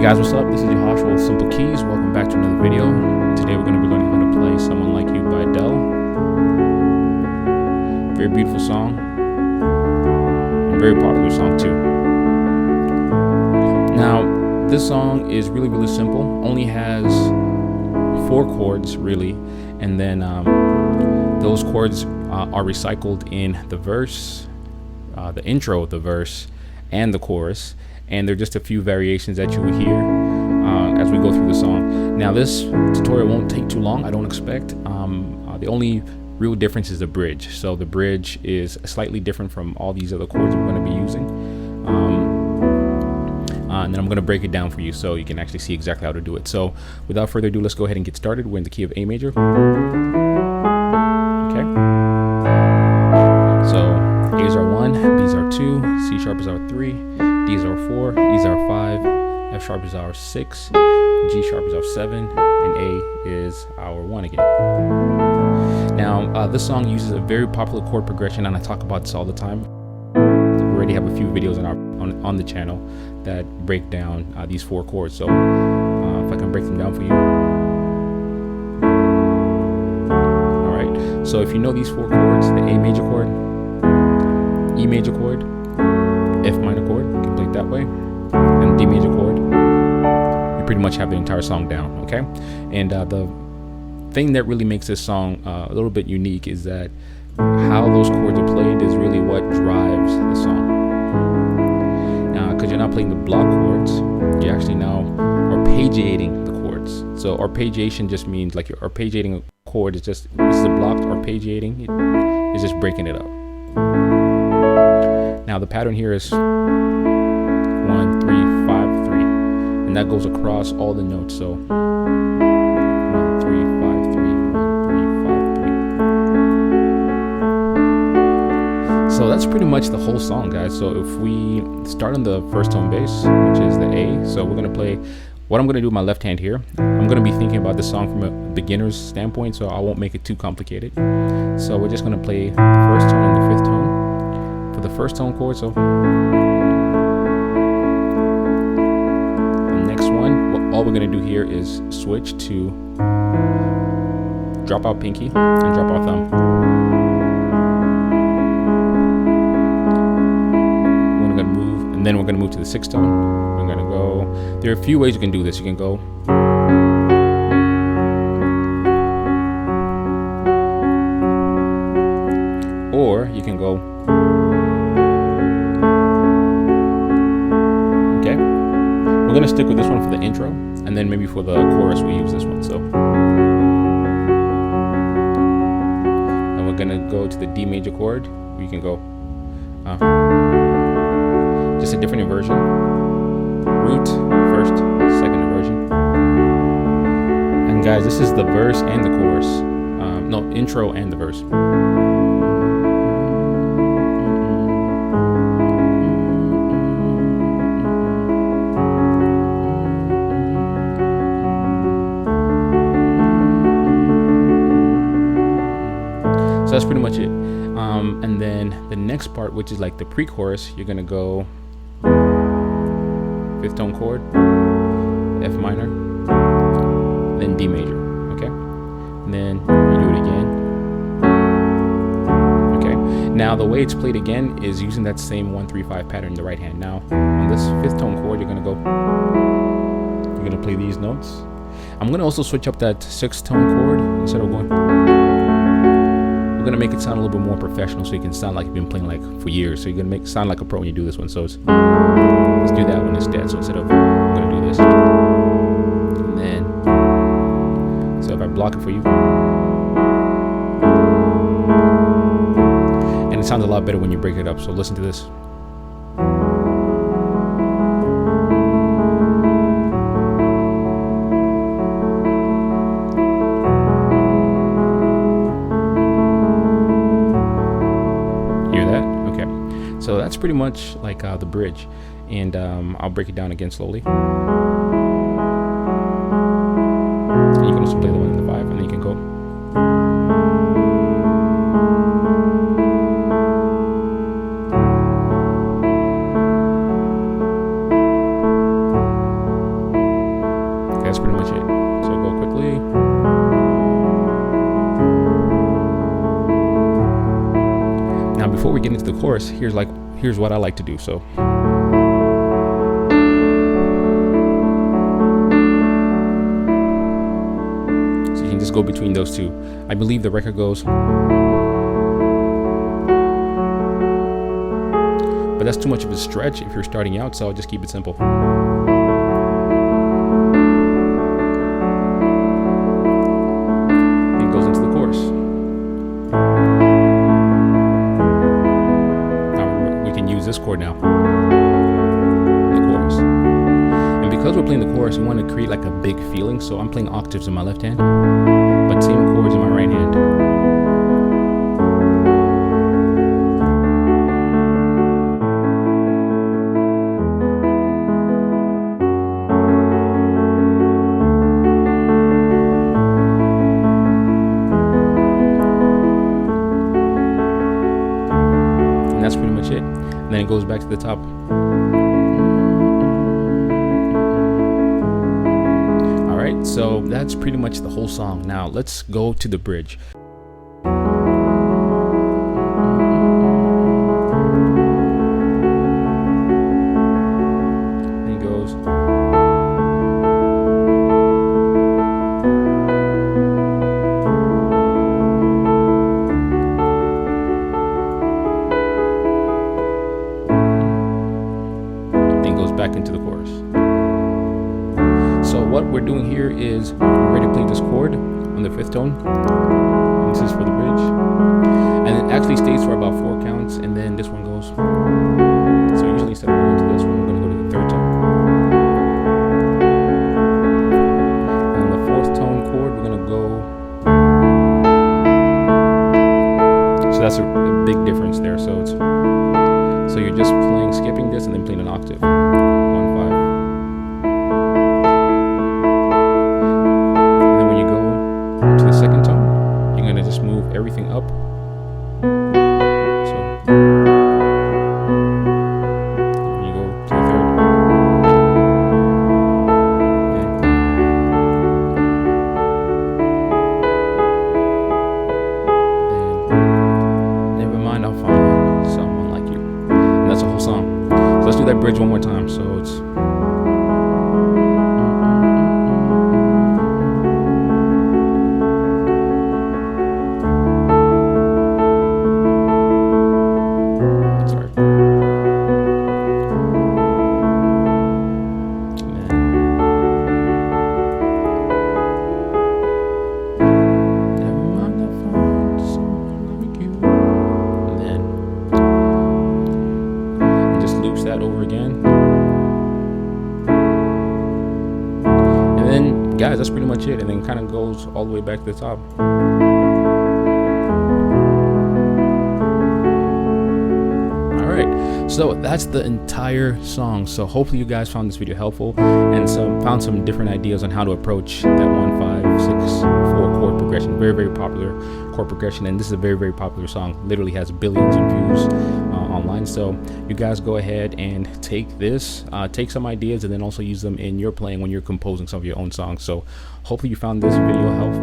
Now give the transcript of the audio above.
Guys, what's up? This is Yamaha with Simple Keys. Welcome back to another video. Today we're going to be learning how to play Someone Like You by Adele. Very beautiful song. And very popular song too. Now, this song is really simple. Only has 4 chords really. And then those chords are recycled in the verse, the intro of the verse, and the chorus. And there are just a few variations that you will hear as we go through the song. Now, this tutorial won't take too long, I don't expect. The only real difference is the bridge. So the bridge is slightly different from all these other chords we're going to be using. And then I'm going to break it down for you so you can actually see exactly how to do it. So without further ado, let's go ahead and get started. We're in the key of A major. Okay. So A's are 1, B's are 2, C sharp is our 3, D's are 4, E's are 5, F sharp is our 6, G sharp is our 7, and A is our 1 again. Now, this song uses a very popular chord progression, and I talk about this all the time. We already have a few videos on the channel that break down these 4 chords. So if I can break them down for you. All right. So if you know these 4 chords, the A major chord, E major chord, F minor chord, you can play it that way, and D major chord, you pretty much have the entire song down, okay? And the thing that really makes this song a little bit unique is that how those chords are played is really what drives the song. Now, because you're not playing the block chords, you're actually now arpeggiating the chords. So arpeggiation just means like you're arpeggiating a chord. It's just, this is a blocked arpeggiating. It's just breaking it up. Now the pattern here is 1, 3, 5, 3, and that goes across all the notes. So 1, 3, 5, 3, 1, 3, 5, 3. So that's pretty much the whole song, guys. So if we start on the first tone bass, which is the A, so we're gonna play. What I'm gonna do with my left hand here, I'm gonna be thinking about the song from a beginner's standpoint, so I won't make it too complicated. So we're just gonna play the first tone and the 5th tone. For the first tone chord, so the next one, all we're going to do here is switch to drop out pinky and drop out thumb. We're going to move, and then we're going to move to the 6th tone. We're going to go, there are a few ways you can do this. You can go or you can go. We're going to stick with this one for the intro, and then maybe for the chorus we use this one. So, and we're going to go to the D major chord. We can go just a different inversion. Root, first, second inversion. And guys, this is the verse and the chorus. No, intro and the verse. So that's pretty much it. And then the next part, which is like the pre-chorus, you're gonna go 5th tone chord, F minor, then D major, okay? And then you do it again. Okay, now the way it's played again is using that same 1, 3, 5 pattern in the right hand. Now, on this 5th tone chord, you're gonna play these notes. I'm gonna also switch up that 6th tone chord instead of going. We're gonna make it sound a little bit more professional, so you can sound like you've been playing like for years. So you're gonna sound like a pro when you do this one. So let's do that one instead. So instead of I'm gonna do this, and then so if I block it for you, and it sounds a lot better when you break it up. So listen to this. So that's pretty much like the bridge, and I'll break it down again slowly. And you can also play the 1 and the 5, and then you can go. before we get into the chorus, here's what I like to do. So you can just go between those two. I believe the record goes, but that's too much of a stretch if you're starting out, so I'll just keep it simple. It goes into the chorus. Now we can use this chord now, the chorus. And because we're playing the chorus, we want to create like a big feeling, so I'm playing octaves in my left hand, but same chords in my right hand. That's pretty much it. And then it goes back to the top. All right, so that's pretty much the whole song. Now let's go to the bridge. And it goes. Back into the chorus. So what we're doing here is we're ready to play this chord on the 5th tone. And this is for the bridge, and it actually stays for about 4 counts, and then this one goes. So usually instead of going to this one, we're going to go to the 3rd tone. And on the 4th tone chord, we're going to go. So that's a big difference there. So you're just skipping this and then playing an octave. 1, 5. And then when you go to the 2nd tone, you're gonna just move everything up. So when you go to the 3rd, then never mind, I'll find someone like you. And that's the whole song. So let's do that bridge one more time. So it's. Sorry. Never mind, I'll find someone like you. And then. Just loops that over again. And then, guys, that's pretty much it. And then kind of goes all the way back to the top. Alright, so that's the entire song. So hopefully you guys found this video helpful and found some different ideas on how to approach that 1, 5, 6, 4 chord progression. Very, very popular chord progression, and this is a very, very popular song. Literally has billions of views online. So you guys go ahead and take this, take some ideas, and then also use them in your playing when you're composing some of your own songs. So hopefully you found this video helpful.